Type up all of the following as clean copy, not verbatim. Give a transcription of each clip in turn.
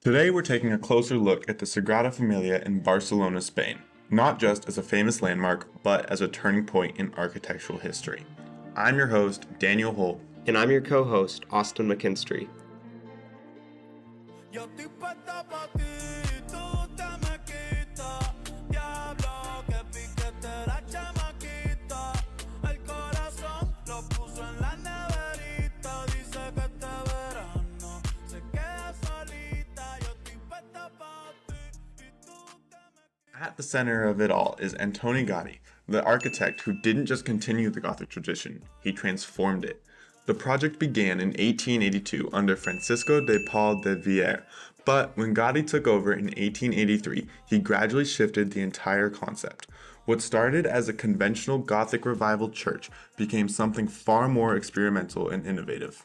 Today we're taking a closer look at the Sagrada Familia in Barcelona, Spain, not just as a famous landmark, but as a turning point in architectural history. I'm your host, Daniel Holt. And I'm your co-host, Austin McKinstry. At the center of it all is Antoni Gaudí, the architect who didn't just continue the Gothic tradition, he transformed it. The project began in 1882 under Francisco de Paul de Villar, but when Gaudí took over in 1883, he gradually shifted the entire concept. What started as a conventional Gothic revival church became something far more experimental and innovative.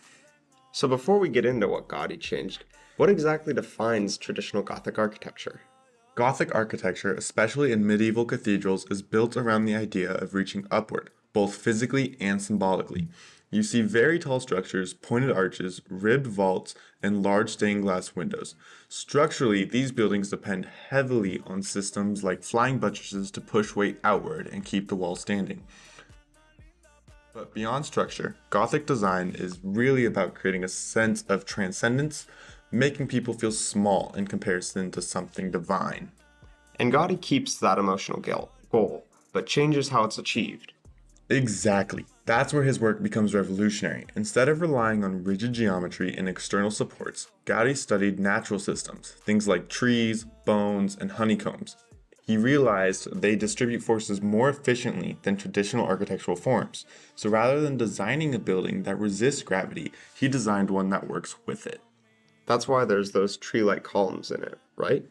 So before we get into what Gaudí changed, what exactly defines traditional Gothic architecture? Gothic architecture, especially in medieval cathedrals, is built around the idea of reaching upward, both physically and symbolically. You see very tall structures, pointed arches, ribbed vaults, and large stained glass windows. Structurally, these buildings depend heavily on systems like flying buttresses to push weight outward and keep the wall standing. But beyond structure, Gothic design is really about creating a sense of transcendence, making people feel small in comparison to something divine. And Gaudí keeps that emotional goal, but changes how it's achieved. Exactly. That's where his work becomes revolutionary. Instead of relying on rigid geometry and external supports, Gaudí studied natural systems, things like trees, bones, and honeycombs. He realized they distribute forces more efficiently than traditional architectural forms. So rather than designing a building that resists gravity, he designed one that works with it. That's why there's those tree-like columns in it, right?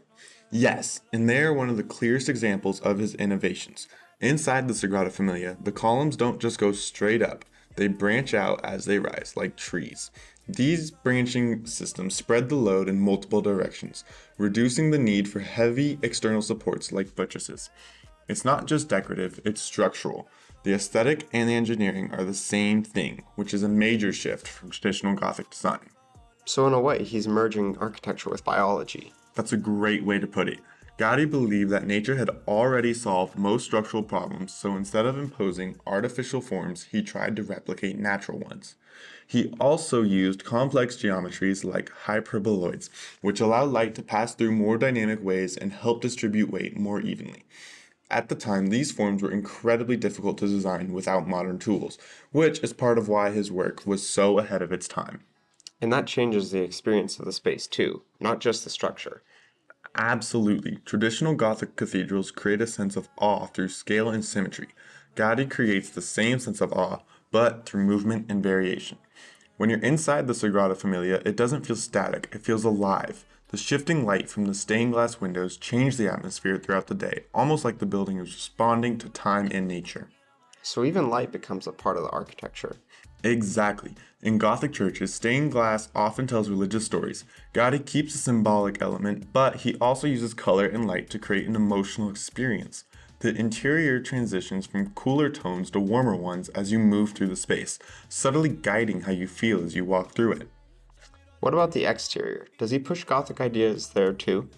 Yes, and they are one of the clearest examples of his innovations. Inside the Sagrada Familia, the columns don't just go straight up, they branch out as they rise, like trees. These branching systems spread the load in multiple directions, reducing the need for heavy external supports like buttresses. It's not just decorative, it's structural. The aesthetic and the engineering are the same thing, which is a major shift from traditional Gothic design. So in a way, he's merging architecture with biology. That's a great way to put it. Gaudí believed that nature had already solved most structural problems, so instead of imposing artificial forms, he tried to replicate natural ones. He also used complex geometries like hyperboloids, which allow light to pass through more dynamic ways and help distribute weight more evenly. At the time, these forms were incredibly difficult to design without modern tools, which is part of why his work was so ahead of its time. And that changes the experience of the space too, not just the structure. Absolutely. Traditional Gothic cathedrals create a sense of awe through scale and symmetry. Gaudí creates the same sense of awe, but through movement and variation. When you're inside the Sagrada Familia, it doesn't feel static, it feels alive. The shifting light from the stained glass windows change the atmosphere throughout the day, almost like the building is responding to time and nature. So even light becomes a part of the architecture. Exactly. In Gothic churches, stained glass often tells religious stories. Gaudí keeps a symbolic element, but he also uses color and light to create an emotional experience. The interior transitions from cooler tones to warmer ones as you move through the space, subtly guiding how you feel as you walk through it. What about the exterior? Does he push Gothic ideas there too?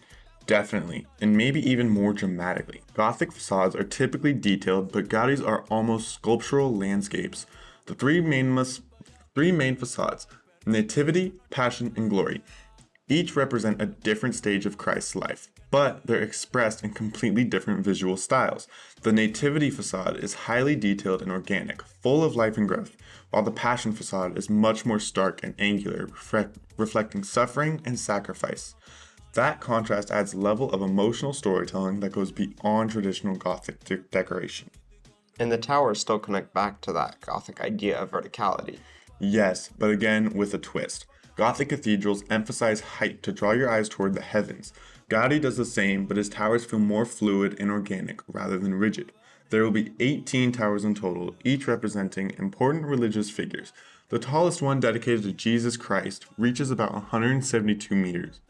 Definitely, and maybe even more dramatically. Gothic facades are typically detailed, but Gaudí's are almost sculptural landscapes. The three main facades, Nativity, Passion, and Glory, each represent a different stage of Christ's life, but they're expressed in completely different visual styles. The Nativity facade is highly detailed and organic, full of life and growth, while the Passion facade is much more stark and angular, reflecting suffering and sacrifice. That contrast adds a level of emotional storytelling that goes beyond traditional Gothic decoration. And the towers still connect back to that Gothic idea of verticality. Yes, but again with a twist. Gothic cathedrals emphasize height to draw your eyes toward the heavens. Gaudí does the same, but his towers feel more fluid and organic rather than rigid. There will be 18 towers in total, each representing important religious figures. The tallest one, dedicated to Jesus Christ, reaches about 172 meters.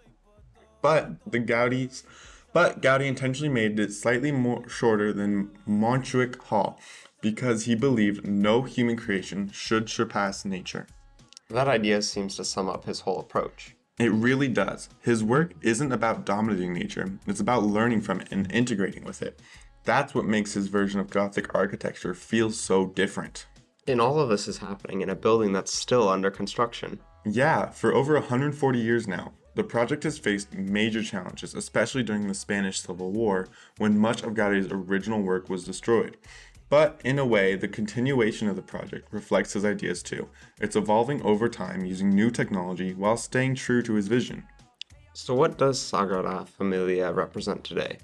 But Gaudí intentionally made it slightly more shorter than Montjuic Hall because he believed no human creation should surpass nature. That idea seems to sum up his whole approach. It really does. His work isn't about dominating nature, it's about learning from it and integrating with it. That's what makes his version of Gothic architecture feel so different. And all of this is happening in a building that's still under construction. Yeah, for over 140 years now, the project has faced major challenges, especially during the Spanish Civil War, when much of Gaudi's original work was destroyed. But in a way, the continuation of the project reflects his ideas too. It's evolving over time using new technology while staying true to his vision. So what does Sagrada Familia represent today?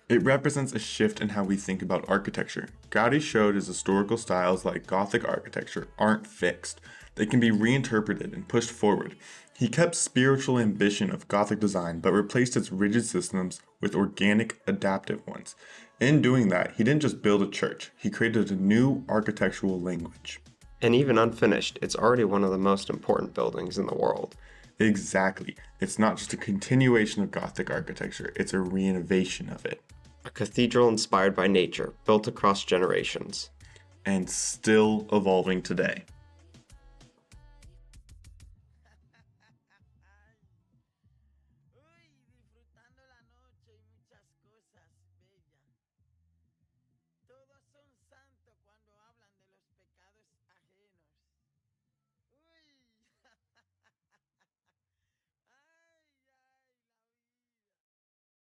It represents a shift in how we think about architecture. Gaudi showed his historical styles like Gothic architecture aren't fixed. They can be reinterpreted and pushed forward. He kept spiritual ambition of Gothic design but replaced its rigid systems with organic, adaptive ones. In doing that, he didn't just build a church, he created a new architectural language. And even unfinished, it's already one of the most important buildings in the world. Exactly. It's not just a continuation of Gothic architecture, it's a reinnovation of it. A cathedral inspired by nature, built across generations. And still evolving today.